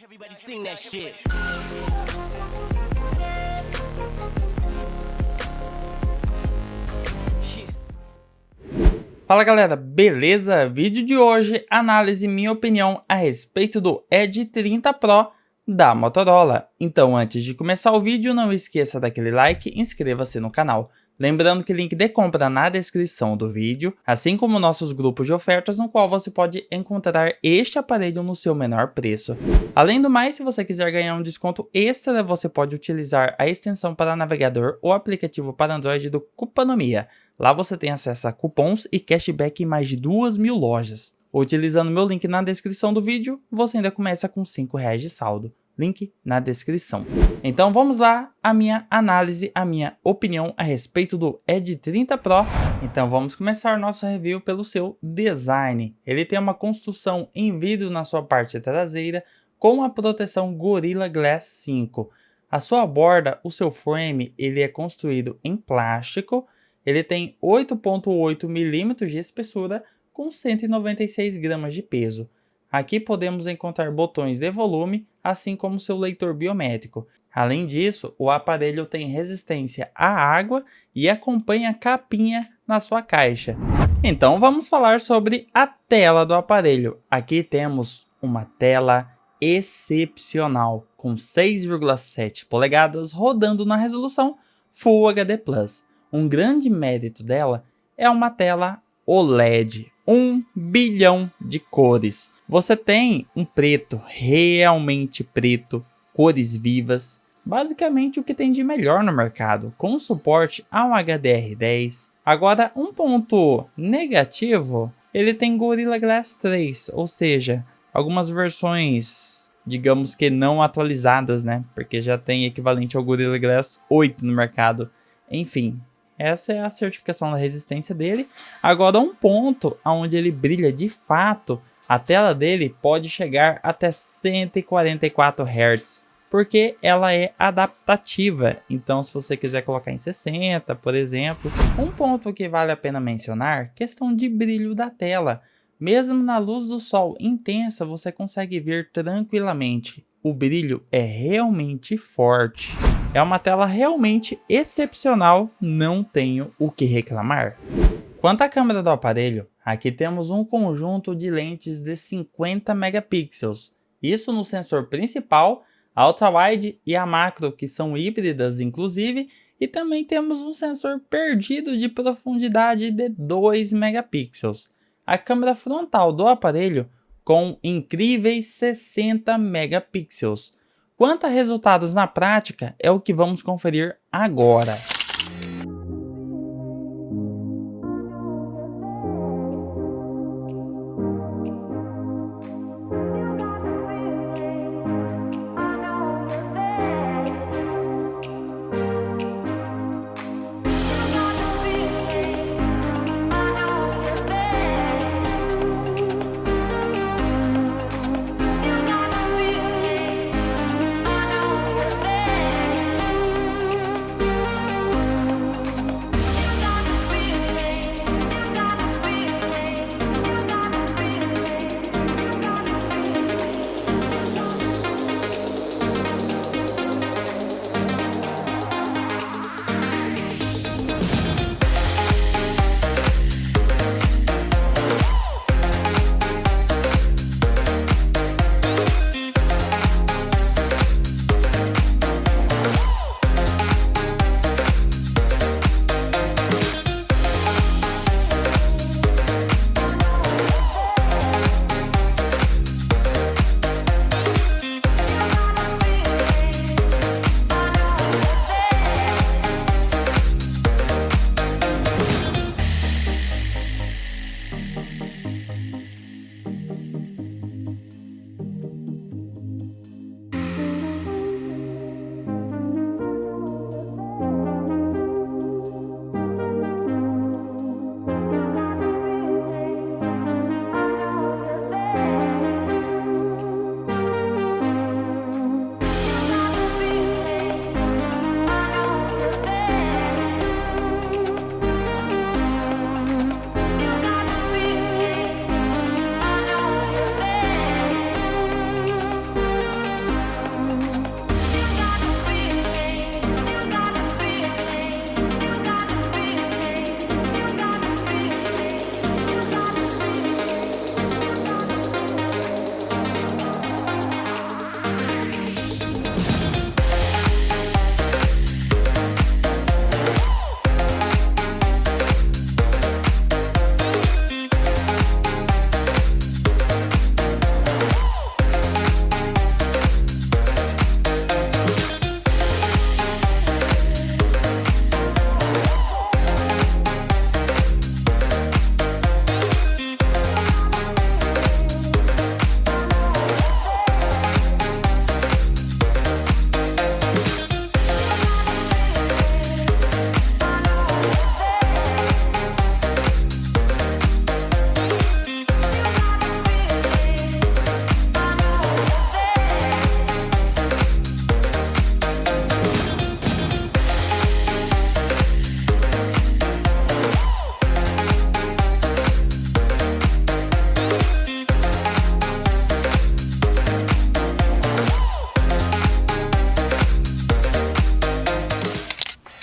Everybody sing that shit. Fala galera, beleza? Vídeo de hoje, análise e minha opinião a respeito do Edge 30 Pro da Motorola. Então antes de começar o vídeo, não esqueça daquele like e inscreva-se no canal. Lembrando que link de compra na descrição do vídeo, assim como nossos grupos de ofertas no qual você pode encontrar este aparelho no seu menor preço. Além do mais, se você quiser ganhar um desconto extra, você pode utilizar a extensão para navegador ou aplicativo para Android do Cupanomia. Lá você tem acesso a cupons e cashback em mais de 2.000 lojas. Utilizando meu link na descrição do vídeo, você ainda começa com R$5 de saldo. Link na descrição. Então vamos lá, a minha análise, a minha opinião a respeito do Edge 30 Pro. Então vamos começar nosso review pelo seu design. Ele tem uma construção em vidro na sua parte traseira com a proteção Gorilla Glass 5. A sua borda, o seu frame, ele é construído em plástico. Ele tem 8,8 mm de espessura com 196 gramas de peso. Aqui podemos encontrar botões de volume, assim como seu leitor biométrico. Além disso, o aparelho tem resistência à água e acompanha a capinha na sua caixa. Então vamos falar sobre a tela do aparelho. Aqui temos uma tela excepcional, com 6,7 polegadas rodando na resolução Full HD+. Um grande mérito dela é uma tela OLED, 1 bilhão de cores. Você tem um preto, realmente preto, cores vivas, basicamente o que tem de melhor no mercado, com suporte ao HDR10. Agora, um ponto negativo, ele tem Gorilla Glass 3, ou seja, algumas versões, digamos que não atualizadas, né? Porque já tem equivalente ao Gorilla Glass 8 no mercado. Enfim, essa é a certificação da resistência dele. Agora, um ponto onde ele brilha de fato, a tela dele pode chegar até 144 Hz, porque ela é adaptativa. Então, se você quiser colocar em 60, por exemplo. Um ponto que vale a pena mencionar, questão de brilho da tela. Mesmo na luz do sol intensa, você consegue ver tranquilamente. O brilho é realmente forte. É uma tela realmente excepcional, não tenho o que reclamar. Quanto à câmera do aparelho, aqui temos um conjunto de lentes de 50 megapixels. Isso no sensor principal, a ultra-wide e a macro, que são híbridas inclusive, e também temos um sensor perdido de profundidade de 2 megapixels. A câmera frontal do aparelho com incríveis 60 megapixels. Quanto a resultados na prática, é o que vamos conferir agora.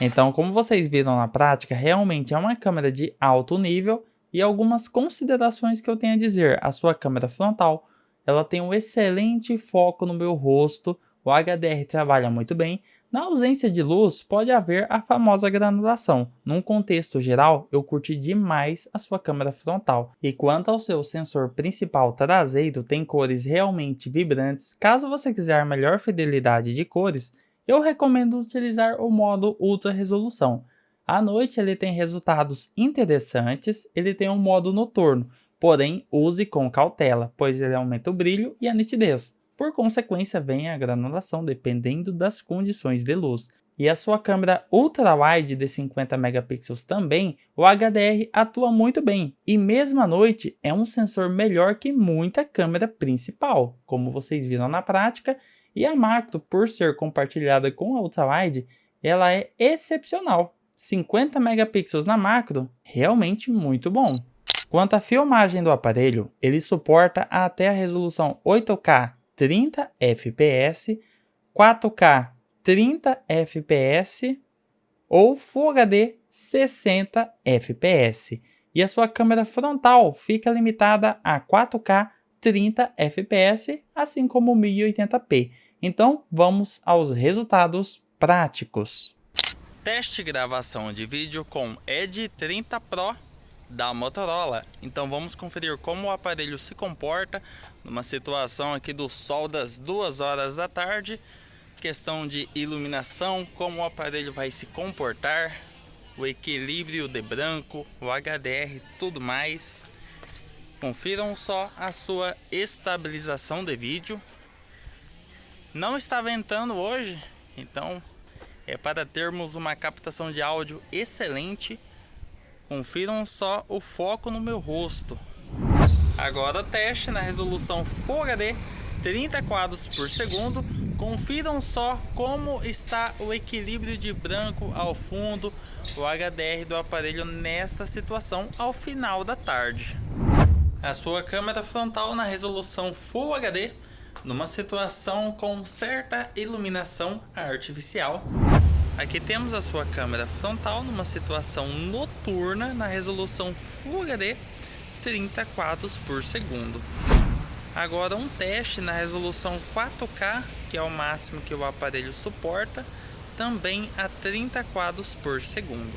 Então, como vocês viram na prática, realmente é uma câmera de alto nível e algumas considerações que eu tenho a dizer. A sua câmera frontal, ela tem um excelente foco no meu rosto, o HDR trabalha muito bem. Na ausência de luz, pode haver a famosa granulação. Num contexto geral, eu curti demais a sua câmera frontal. E quanto ao seu sensor principal traseiro, tem cores realmente vibrantes. Caso você quiser melhor fidelidade de cores, eu recomendo utilizar o modo Ultra Resolução. À noite ele tem resultados interessantes, ele tem um modo noturno, porém use com cautela, pois ele aumenta o brilho e a nitidez. Por consequência, vem a granulação dependendo das condições de luz. E a sua câmera ultra-wide de 50 megapixels também, o HDR atua muito bem. E mesmo à noite, é um sensor melhor que muita câmera principal, como vocês viram na prática. E a macro, por ser compartilhada com a ultra-wide, ela é excepcional. 50 megapixels na macro, realmente muito bom. Quanto à filmagem do aparelho, ele suporta até a resolução 8K 30 fps, 4K 30 fps ou Full HD 60 fps. E a sua câmera frontal fica limitada a 4K 30 fps, assim como 1080p. Então, vamos aos resultados práticos. Teste gravação de vídeo com Edge 30 Pro da Motorola. Então vamos conferir como o aparelho se comporta numa situação aqui do sol das 2 horas da tarde. Questão de iluminação, como o aparelho vai se comportar, o equilíbrio de branco, o HDR, tudo mais. Confiram só a sua estabilização de vídeo. Não está ventando hoje, então é para termos uma captação de áudio excelente. Confiram só o foco no meu rosto. Agora teste na resolução Full HD 30 quadros por segundo. Confiram só como está o equilíbrio de branco ao fundo, o HDR do aparelho nesta situação ao final da tarde. A sua câmera frontal na resolução Full HD, numa situação com certa iluminação artificial. Aqui temos a sua câmera frontal numa situação noturna na resolução Full HD 30 quadros por segundo. Agora um teste na resolução 4K, que é o máximo que o aparelho suporta, também a 30 quadros por segundo.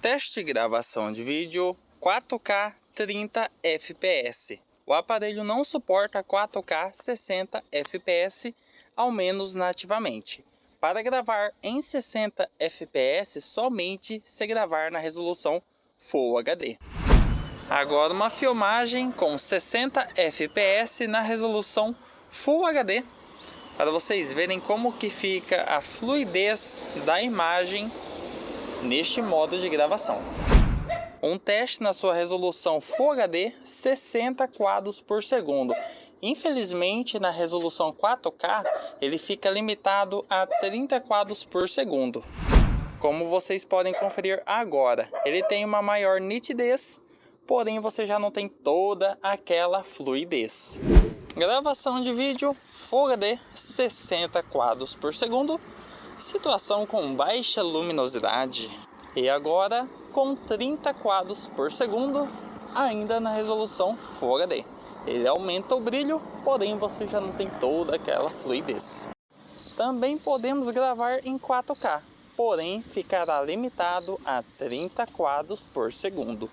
Teste de gravação de vídeo 4K 30 fps. O aparelho não suporta 4K 60 fps, ao menos nativamente. Para gravar em 60 fps, somente se gravar na resolução Full HD. Agora uma filmagem com 60 fps na resolução Full HD, para vocês verem como que fica a fluidez da imagem neste modo de gravação. Um teste na sua resolução Full HD 60 quadros por segundo. Infelizmente, na resolução 4K, ele fica limitado a 30 quadros por segundo. Como vocês podem conferir agora, ele tem uma maior nitidez, porém você já não tem toda aquela fluidez. Gravação de vídeo Full HD 60 quadros por segundo, situação com baixa luminosidade. E agora com 30 quadros por segundo, ainda na resolução Full HD. Ele aumenta o brilho, porém você já não tem toda aquela fluidez. Também podemos gravar em 4K, porém ficará limitado a 30 quadros por segundo.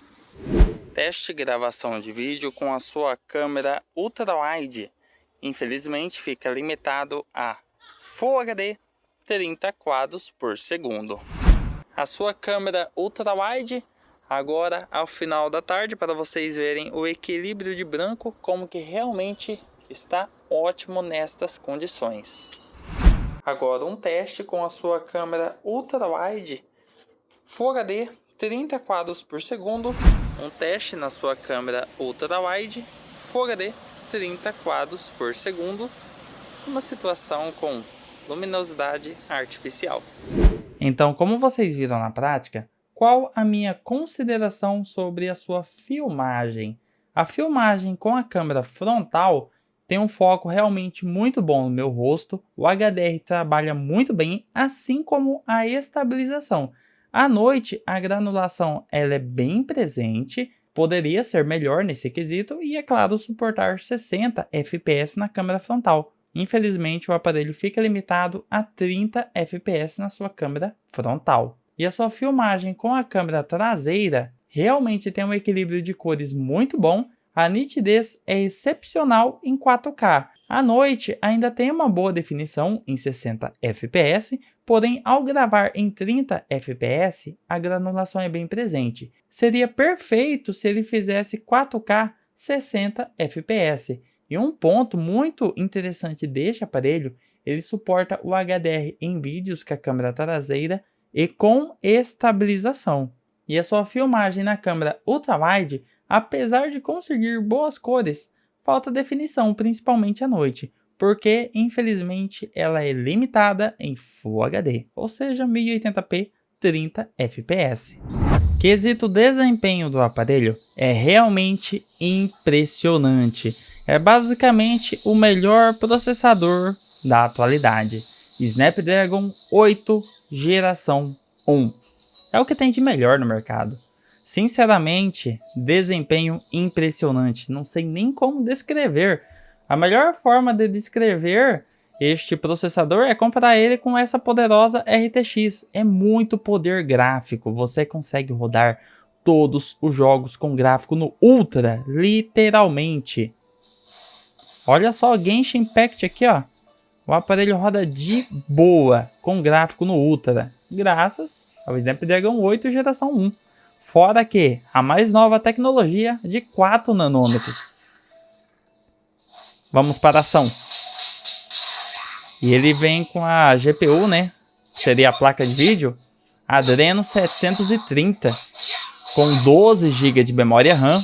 Teste gravação de vídeo com a sua câmera ultra-wide. Infelizmente fica limitado a Full HD 30 quadros por segundo. A sua câmera ultra-wide, agora ao final da tarde, para vocês verem o equilíbrio de branco, como que realmente está ótimo nestas condições. Agora um teste com a sua câmera ultra-wide Full HD 30 quadros por segundo. Um teste na sua câmera ultra-wide Full HD 30 quadros por segundo, uma situação com luminosidade artificial. Então, como vocês viram na prática, qual a minha consideração sobre a sua filmagem? A filmagem com a câmera frontal tem um foco realmente muito bom no meu rosto, o HDR trabalha muito bem, assim como a estabilização. À noite, a granulação ela é bem presente, poderia ser melhor nesse quesito e, é claro, suportar 60 fps na câmera frontal. Infelizmente, o aparelho fica limitado a 30 fps na sua câmera frontal. E a sua filmagem com a câmera traseira realmente tem um equilíbrio de cores muito bom, a nitidez é excepcional em 4K. À noite ainda tem uma boa definição em 60 fps, porém ao gravar em 30 fps, a granulação é bem presente. Seria perfeito se ele fizesse 4K 60 fps. E um ponto muito interessante deste aparelho, ele suporta o HDR em vídeos com a câmera traseira e com estabilização. E a sua filmagem na câmera ultrawide, apesar de conseguir boas cores, falta definição, principalmente à noite, porque infelizmente ela é limitada em Full HD, ou seja, 1080p 30 fps. Quesito desempenho do aparelho é realmente impressionante. É basicamente o melhor processador da atualidade. Snapdragon 8 geração 1. É o que tem de melhor no mercado. Sinceramente, desempenho impressionante. Não sei nem como descrever. A melhor forma de descrever este processador é comparar ele com essa poderosa RTX. É muito poder gráfico. Você consegue rodar todos os jogos com gráfico no Ultra, literalmente. Olha só o Genshin Impact aqui, ó. O aparelho roda de boa com gráfico no Ultra, graças ao Snapdragon 8 geração 1. Fora que a mais nova tecnologia de 4 nanômetros. Vamos para a ação. E ele vem com a GPU, né? Seria a placa de vídeo Adreno 730 com 12 GB de memória RAM.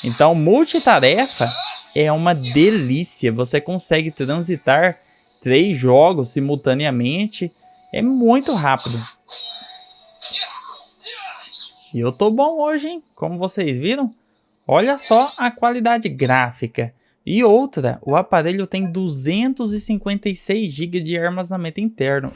Então, multitarefa é uma delícia. Você consegue transitar 3 jogos simultaneamente. É muito rápido. E eu tô bom hoje, hein? Como vocês viram. Olha só a qualidade gráfica. E outra, o aparelho tem 256 GB de armazenamento interno.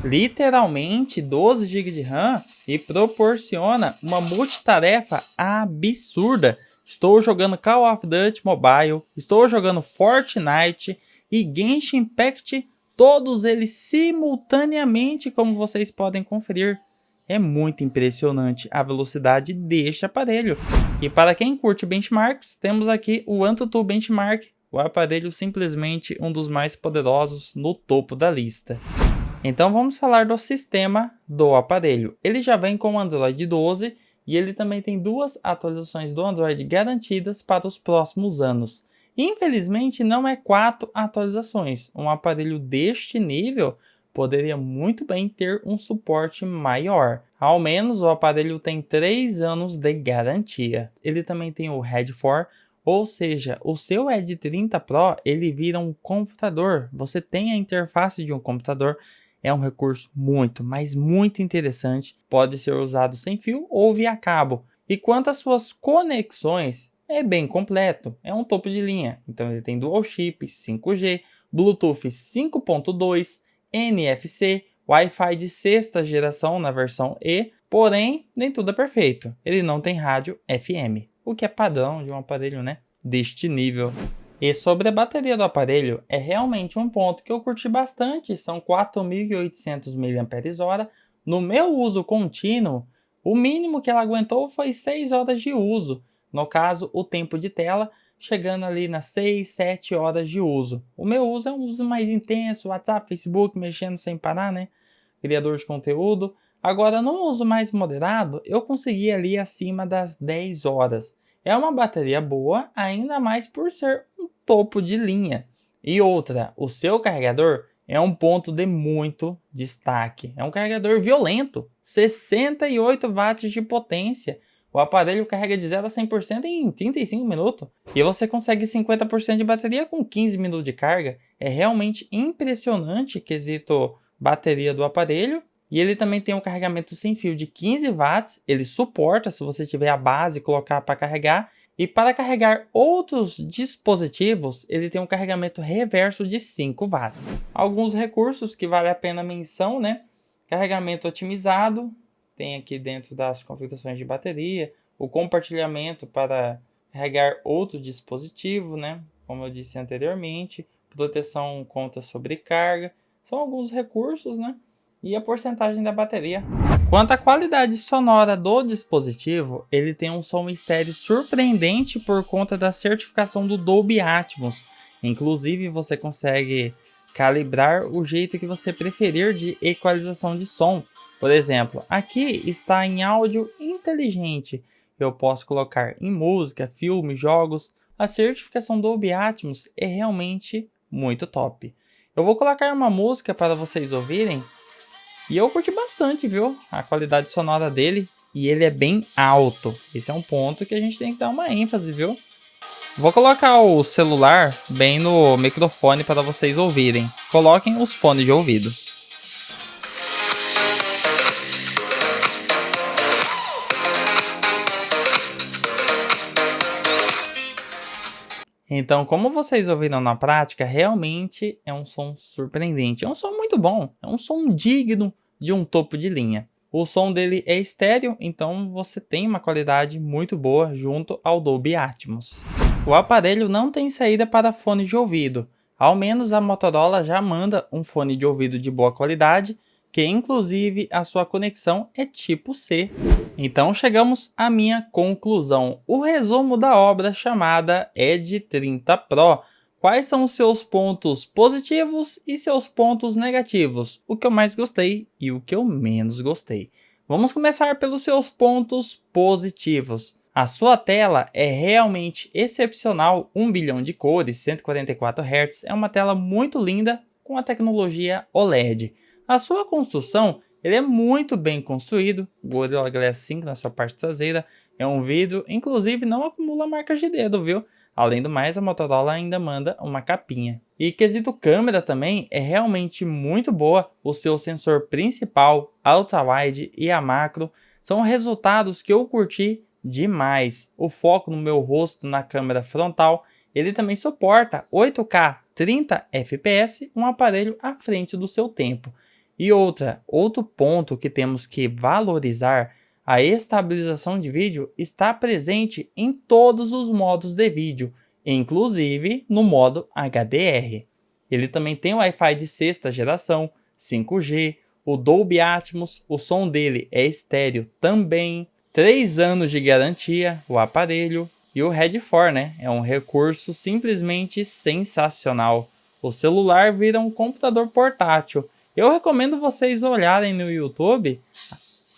Literalmente 12 GB de RAM e proporciona uma multitarefa absurda. Estou jogando Call of Duty Mobile, estou jogando Fortnite e Genshin Impact, todos eles simultaneamente, como vocês podem conferir. É muito impressionante a velocidade deste aparelho. E para quem curte benchmarks, temos aqui o AnTuTu Benchmark, o aparelho simplesmente um dos mais poderosos no topo da lista. Então vamos falar do sistema do aparelho. Ele já vem com o Android 12 e ele também tem 2 atualizações do Android garantidas para os próximos anos. Infelizmente não é 4 atualizações. Um aparelho deste nível poderia muito bem ter um suporte maior. Ao menos o aparelho tem 3 anos de garantia. Ele também tem o Red 4, ou seja, o seu Edge 30 Pro ele vira um computador. Você tem a interface de um computador. É um recurso muito, mas muito interessante. Pode ser usado sem fio ou via cabo. E quanto às suas conexões, é bem completo. É um topo de linha. Então ele tem dual chip, 5G, Bluetooth 5.2, NFC, Wi-Fi de 6ª geração na versão E, porém nem tudo é perfeito. Ele não tem rádio FM, o que é padrão de um aparelho, né, deste nível. E sobre a bateria do aparelho, é realmente um ponto que eu curti bastante, são 4.800 mAh. No meu uso contínuo, o mínimo que ela aguentou foi 6 horas de uso, no caso o tempo de tela, chegando ali nas 6, 7 horas de uso. O meu uso é um uso mais intenso, WhatsApp, Facebook, mexendo sem parar, né? Criador de conteúdo. Agora, no uso mais moderado, eu consegui ali acima das 10 horas. É uma bateria boa, ainda mais por ser um topo de linha. E outra, o seu carregador é um ponto de muito destaque. É um carregador violento, 68 watts de potência. O aparelho carrega de 0 a 100% em 35 minutos. E você consegue 50% de bateria com 15 minutos de carga. É realmente impressionante quesito bateria do aparelho. E ele também tem um carregamento sem fio de 15 watts. Ele suporta se você tiver a base e colocar para carregar. E para carregar outros dispositivos, ele tem um carregamento reverso de 5 watts. Alguns recursos que vale a pena menção, né? Carregamento otimizado, tem aqui dentro das configurações de bateria, o compartilhamento para carregar outro dispositivo, né? Como eu disse anteriormente, proteção contra sobrecarga, são alguns recursos, né? E a porcentagem da bateria. Quanto à qualidade sonora do dispositivo, ele tem um som estéreo surpreendente por conta da certificação do Dolby Atmos. Inclusive, você consegue calibrar o jeito que você preferir de equalização de som. Por exemplo, aqui está em áudio inteligente. Eu posso colocar em música, filme, jogos. A certificação Dolby Atmos é realmente muito top. Eu vou colocar uma música para vocês ouvirem. E eu curti bastante, viu? A qualidade sonora dele. E ele é bem alto. Esse é um ponto que a gente tem que dar uma ênfase, viu? Vou colocar o celular bem no microfone para vocês ouvirem. Coloquem os fones de ouvido. Então, como vocês ouviram na prática, realmente é um som surpreendente. É um som muito bom, é um som digno de um topo de linha. O som dele é estéreo, então você tem uma qualidade muito boa junto ao Dolby Atmos. O aparelho não tem saída para fone de ouvido. Ao menos a Motorola já manda um fone de ouvido de boa qualidade, que inclusive a sua conexão é tipo C. Então chegamos à minha conclusão, o resumo da obra chamada Edge 30 Pro. Quais são os seus pontos positivos e seus pontos negativos? O que eu mais gostei e o que eu menos gostei. Vamos começar pelos seus pontos positivos. A sua tela é realmente excepcional, 1 bilhão de cores, 144 Hz, é uma tela muito linda com a tecnologia OLED. A sua construção, ele é muito bem construído, Gorilla Glass 5 na sua parte traseira, é um vidro, inclusive não acumula marcas de dedo, viu? Além do mais, a Motorola ainda manda uma capinha. E quesito câmera também é realmente muito boa, o seu sensor principal, ultra-wide e a macro, são resultados que eu curti demais. O foco no meu rosto na câmera frontal, ele também suporta 8K 30 fps, um aparelho à frente do seu tempo. E outro ponto que temos que valorizar, a estabilização de vídeo está presente em todos os modos de vídeo, inclusive no modo HDR. Ele também tem Wi-Fi de sexta geração, 5G, o Dolby Atmos, o som dele é estéreo também, 3 anos de garantia, o aparelho, e o Red 4, né? É um recurso simplesmente sensacional. O celular vira um computador portátil. Eu recomendo vocês olharem no YouTube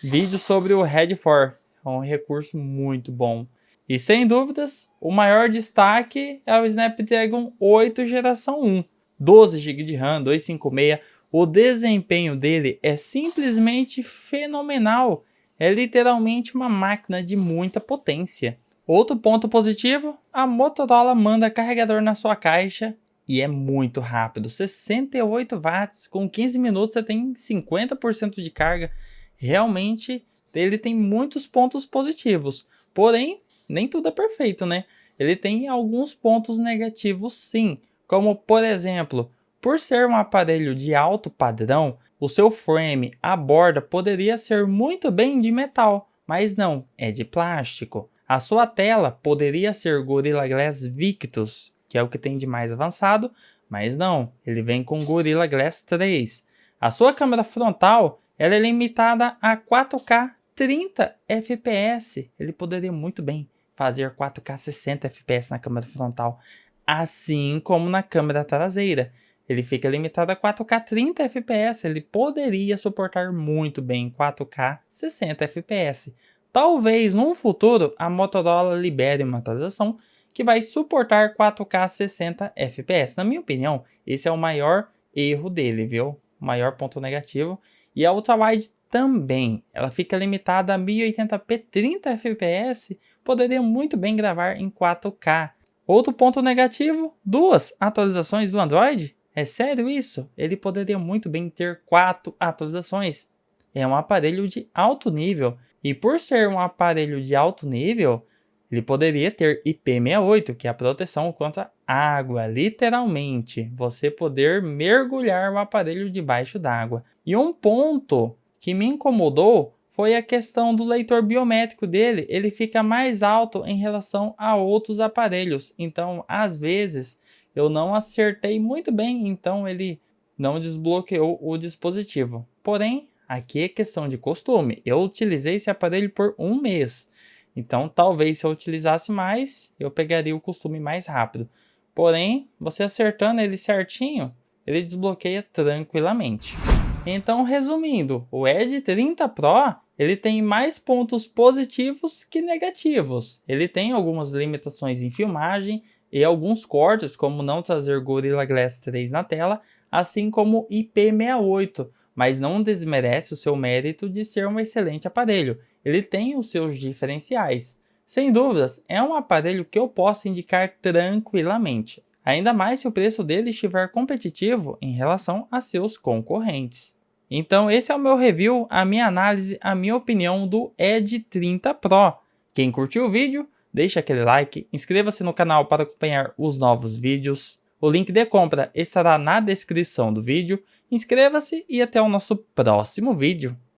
vídeos sobre o Red 4. É um recurso muito bom. E sem dúvidas, o maior destaque é o Snapdragon 8 geração 1. 12 GB de RAM, 256. O desempenho dele é simplesmente fenomenal. É literalmente uma máquina de muita potência. Outro ponto positivo, a Motorola manda carregador na sua caixa e é muito rápido, 68 watts, com 15 minutos você tem 50% de carga. Realmente ele tem muitos pontos positivos, porém nem tudo é perfeito, né? Ele tem alguns pontos negativos sim, como por exemplo, por ser um aparelho de alto padrão, o seu frame, a borda poderia ser muito bem de metal, mas não, é de plástico. A sua tela poderia ser Gorilla Glass Victus, que é o que tem de mais avançado, mas não, ele vem com Gorilla Glass 3. A sua câmera frontal, ela é limitada a 4K 30 fps. Ele poderia muito bem fazer 4K 60 fps na câmera frontal, assim como na câmera traseira. Ele fica limitado a 4K 30 fps, ele poderia suportar muito bem 4K 60 fps. Talvez no futuro a Motorola libere uma atualização que vai suportar 4K 60 fps. Na minha opinião, esse é o maior erro dele, viu? O maior ponto negativo. E a ultra-wide também, ela fica limitada a 1080p 30 fps, poderia muito bem gravar em 4K. Outro ponto negativo, 2 atualizações do Android. É sério isso? Ele poderia muito bem ter 4 atualizações. É um aparelho de alto nível. E por ser um aparelho de alto nível, Ele poderia ter IP68, que é a proteção contra água, literalmente, você poder mergulhar o aparelho debaixo d'água. E um ponto que me incomodou foi a questão do leitor biométrico dele, ele fica mais alto em relação a outros aparelhos, então às vezes eu não acertei muito bem, então ele não desbloqueou o dispositivo. Porém, aqui é questão de costume, eu utilizei esse aparelho por um mês, então talvez se eu utilizasse mais, eu pegaria o costume mais rápido. Porém, você acertando ele certinho, ele desbloqueia tranquilamente. Então, resumindo, o Edge 30 Pro ele tem mais pontos positivos que negativos. Ele tem algumas limitações em filmagem e alguns cortes, como não trazer Gorilla Glass 3 na tela, assim como IP68, mas não desmerece o seu mérito de ser um excelente aparelho. Ele tem os seus diferenciais. Sem dúvidas, é um aparelho que eu posso indicar tranquilamente, ainda mais se o preço dele estiver competitivo em relação a seus concorrentes. Então esse é o meu review, a minha análise, a minha opinião do Edge 30 Pro. Quem curtiu o vídeo, deixa aquele like, inscreva-se no canal para acompanhar os novos vídeos. O link de compra estará na descrição do vídeo. Inscreva-se e até o nosso próximo vídeo.